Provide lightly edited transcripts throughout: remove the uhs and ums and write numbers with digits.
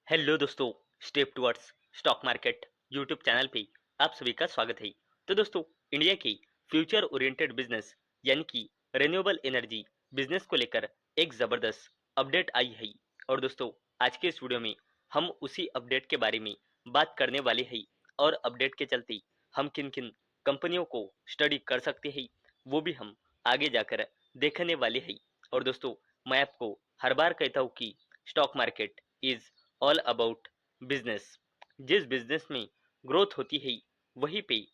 Hello दोस्तों, step towards stock market YouTube channel पे आप सभी का स्वागत है। तो दोस्तों, इंडिया के फ्यूचर ओरिएंटेड बिजनेस यानी कि रिन्यूएबल एनर्जी बिजनेस को लेकर एक जबरदस्त अपडेट आई है। और दोस्तों, आज के इस वीडियो में हम उसी अपडेट के बारे में बात करने वाले हैं और अपडेट के चलते हम किन किन कंपनियों को स्टडी कर सकते हैं वो भी हम आगे जाकर देखने वाले हैं। और दोस्तों, मैं आपको हर बार कहता हूँ कि stock market is all about business. जिस बिजनेस में ग्रोथ होती है वहीं पे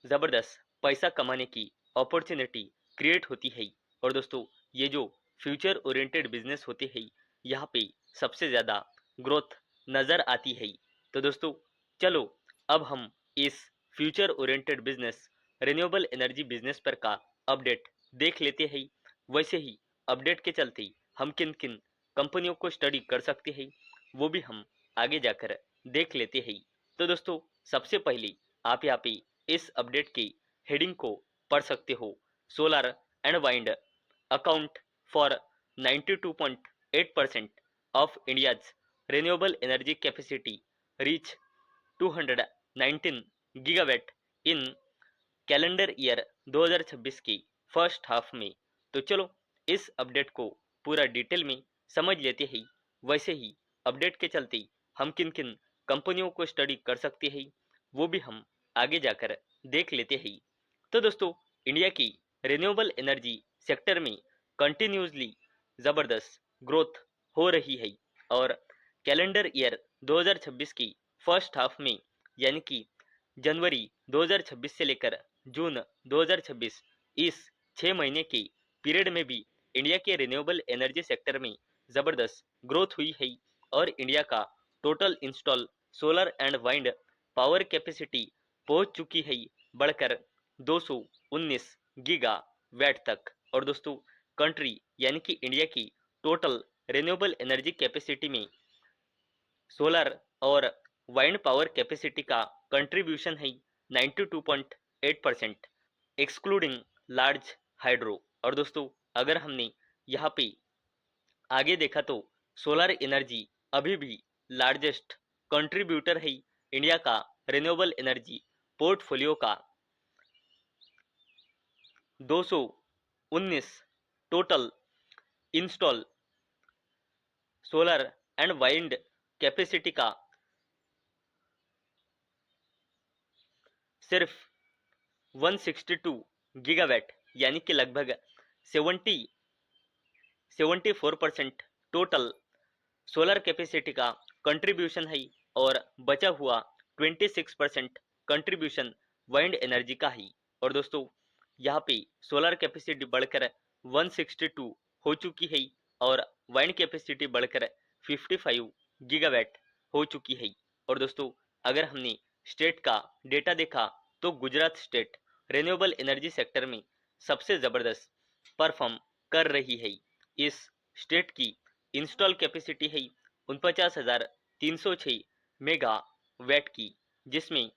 जबरदस्त पैसा कमाने की अपॉर्चुनिटी क्रिएट होती है। और दोस्तों, ये जो फ्यूचर ओरिएंटेड बिजनेस होते हैं यहाँ पे सबसे ज़्यादा ग्रोथ नज़र आती है। तो दोस्तों, चलो अब हम इस future oriented business renewable energy business पर का अपडेट देख लेते हैं। वैसे ही अपडेट के चलते हम किन किन कंपनियों को स्टडी कर सकते हैं वो भी हम आगे जाकर देख लेते हैं। तो दोस्तों, सबसे पहले आप यहाँ पे इस अपडेट की हेडिंग को पढ़ सकते हो। Solar and wind account for 92.8% of India's renewable energy capacity reach 219 gigawatt in calendar year 2026 की फर्स्ट हाफ में। तो चलो इस अपडेट को पूरा डिटेल में समझ लेते हैं। वैसे ही अपडेट के चलते हम किन किन कंपनियों को स्टडी कर सकते हैं वो भी हम आगे जाकर देख लेते हैं। तो दोस्तों, इंडिया की रिन्यूएबल एनर्जी सेक्टर में कंटिन्यूसली ज़बरदस्त ग्रोथ हो रही है और कैलेंडर ईयर 2026 की फर्स्ट हाफ में यानी कि जनवरी 2026 से लेकर जून 2026 इस 6 महीने के पीरियड में भी इंडिया के रिन्यूएबल एनर्जी सेक्टर में ज़बरदस्त ग्रोथ हुई है और इंडिया का total install solar and wind power capacity पहुंच चुकी है बढ़कर 219 गीगा वैट तक। और दोस्तों, कंट्री यानी कि इंडिया की टोटल रिन्यूएबल एनर्जी कैपेसिटी में सोलर और वाइंड पावर कैपेसिटी का कंट्रीब्यूशन है 92.8% एक्सक्लूडिंग लार्ज हाइड्रो। और दोस्तों, अगर हमने यहाँ पे आगे देखा तो सोलर एनर्जी अभी भी लार्जेस्ट कंट्रीब्यूटर है इंडिया का रिन्यूएबल एनर्जी पोर्टफोलियो का। 219 total install solar and wind capacity का सिर्फ 162 गीगावाट यानी कि लगभग 74% टोटल सोलर कैपेसिटी का कंट्रीब्यूशन है और बचा हुआ 26% कंट्रीब्यूशन वाइंड एनर्जी का है। और दोस्तों, यहाँ पे सोलर कैपेसिटी बढ़कर 162 हो चुकी है और वाइंड कैपेसिटी बढ़कर 55 गीगावाट हो चुकी है। और दोस्तों, अगर हमने स्टेट का डेटा देखा तो Gujarat state renewable energy sector में सबसे ज़बरदस्त परफॉर्म कर रही है। इस स्टेट की इंस्टॉल कैपेसिटी है 49,306 मेगा वैट की, जिसमें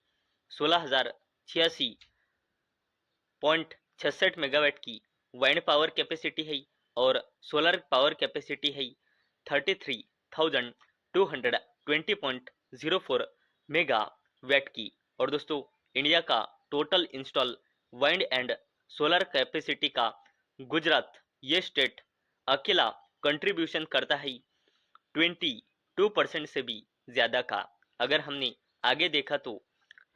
16,086.66 मेगावाट की वाइंड पावर कैपेसिटी है और सोलर पावर कैपेसिटी है 33,220.04 मेगा वैट की। और दोस्तों, इंडिया का total install wind and solar capacity का गुजरात ये स्टेट अकेला कंट्रीब्यूशन करता है 22% से भी ज़्यादा का। अगर हमने आगे देखा तो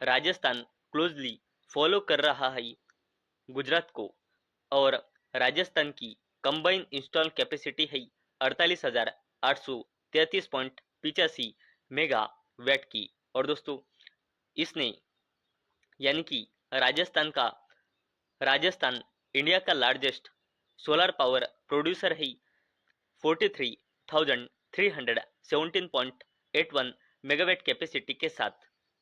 राजस्थान क्लोजली फॉलो कर रहा है गुजरात को और राजस्थान की कंबाइन इंस्टॉल कैपेसिटी है 48,833.85 मेगा वैट की। और दोस्तों, इसने यानी कि राजस्थान इंडिया का लार्जेस्ट सोलर पावर प्रोड्यूसर है 43,317.81 मेगावाट कैपेसिटी के साथ,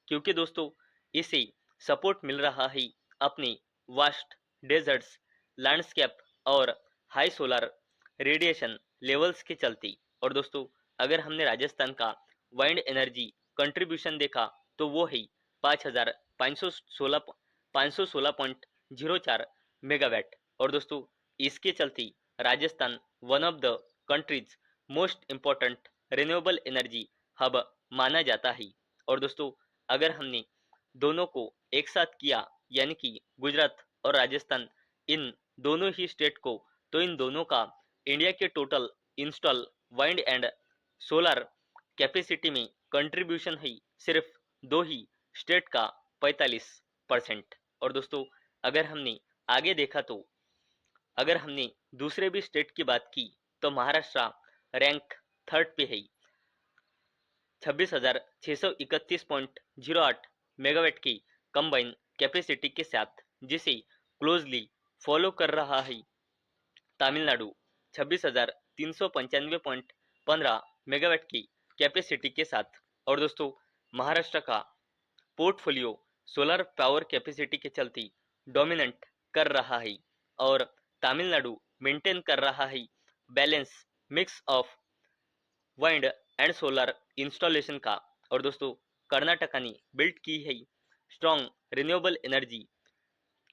क्योंकि दोस्तों इसे सपोर्ट मिल रहा है अपने वास्ट डेजर्ट्स लैंडस्केप और हाई सोलर रेडिएशन लेवल्स के चलते। और दोस्तों, अगर हमने राजस्थान का वाइंड एनर्जी कंट्रीब्यूशन देखा तो वो है 5,516.04 मेगावाट। और दोस्तों, इसके चलते Rajasthan one of the countries most important renewable energy hub माना जाता है। और दोस्तों अगर हमने दोनों को एक साथ किया यानी कि गुजरात और राजस्थान, इन दोनों ही स्टेट को, तो इन दोनों का इंडिया के total install wind and solar capacity में कंट्रीब्यूशन है सिर्फ दो ही स्टेट का 45%। और दोस्तों अगर हमने आगे देखा तो अगर हमने दूसरे भी स्टेट की बात की तो महाराष्ट्र रैंक थर्ड पे है 26,631.08 मेगावाट की कंबाइन कैपेसिटी के साथ, जिसे क्लोजली फॉलो कर रहा है तमिलनाडु 26,395.15 मेगावाट की कैपेसिटी के साथ। और दोस्तों महाराष्ट्र का पोर्टफोलियो सोलर पावर कैपेसिटी के चलते डोमिनेंट कर रहा है और तमिलनाडु मेंटेन कर रहा है balance mix of wind and solar installation का। और दोस्तों कर्नाटका ने बिल्ड की है स्ट्रॉन्ग रिन्यूएबल एनर्जी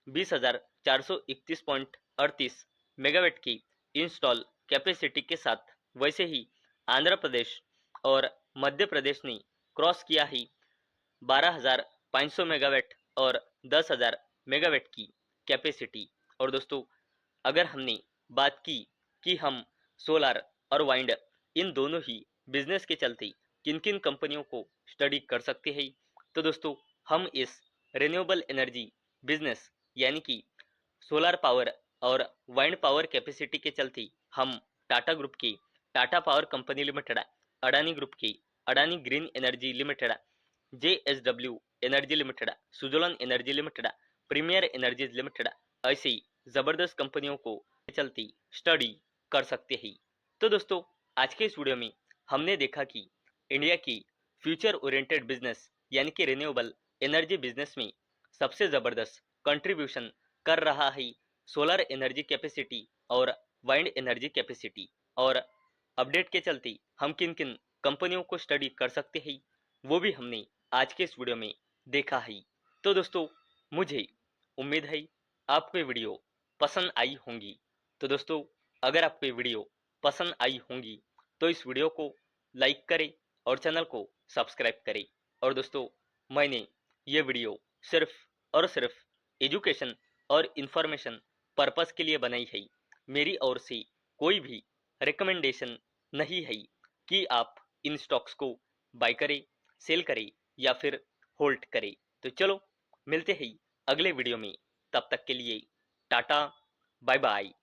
20,431.38 मेगावाट की इंस्टॉल कैपेसिटी के साथ। वैसे ही आंध्र प्रदेश और मध्य प्रदेश ने क्रॉस किया है 12,500 मेगावाट और 10,000 मेगावाट की कैपेसिटी। और दोस्तों अगर हमने बात की कि हम सोलर और वाइंड इन दोनों ही बिजनेस के चलते किन किन कंपनियों को स्टडी कर सकते हैं, तो दोस्तों हम इस रिन्यूएबल एनर्जी बिजनेस यानी कि सोलर पावर और वाइंड पावर कैपेसिटी के चलते हम टाटा ग्रुप की Tata power company limited, Adani group की Adani green energy limited, JSW energy limited, Suzlon energy limited, premier energies limited, ऐसी जबरदस्त कंपनियों को चलती स्टडी कर सकते हैं। तो दोस्तों आज के इस वीडियो में हमने देखा कि इंडिया की फ्यूचर ओरिएंटेड बिजनेस यानी कि रिन्यूएबल एनर्जी बिजनेस में सबसे जबरदस्त कंट्रीब्यूशन कर रहा है सोलर एनर्जी कैपेसिटी और वाइंड एनर्जी कैपेसिटी। और अपडेट के चलते हम किन किन कंपनियों को स्टडी कर सकते हैं वो भी हमने आज के इस वीडियो में देखा है। तो दोस्तों मुझे उम्मीद है आपको ये वीडियो पसंद आई होंगी। तो दोस्तों अगर आपको ये वीडियो पसंद आई होंगी तो इस वीडियो को लाइक करें और चैनल को सब्सक्राइब करें। और दोस्तों मैंने ये वीडियो सिर्फ और सिर्फ एजुकेशन और इंफॉर्मेशन पर्पस के लिए बनाई है। मेरी ओर से कोई भी रिकमेंडेशन नहीं है कि आप इन स्टॉक्स को बाय करें, सेल करें या फिर होल्ड करें। तो चलो मिलते हैं अगले वीडियो में, तब तक के लिए टाटा बाय बाय।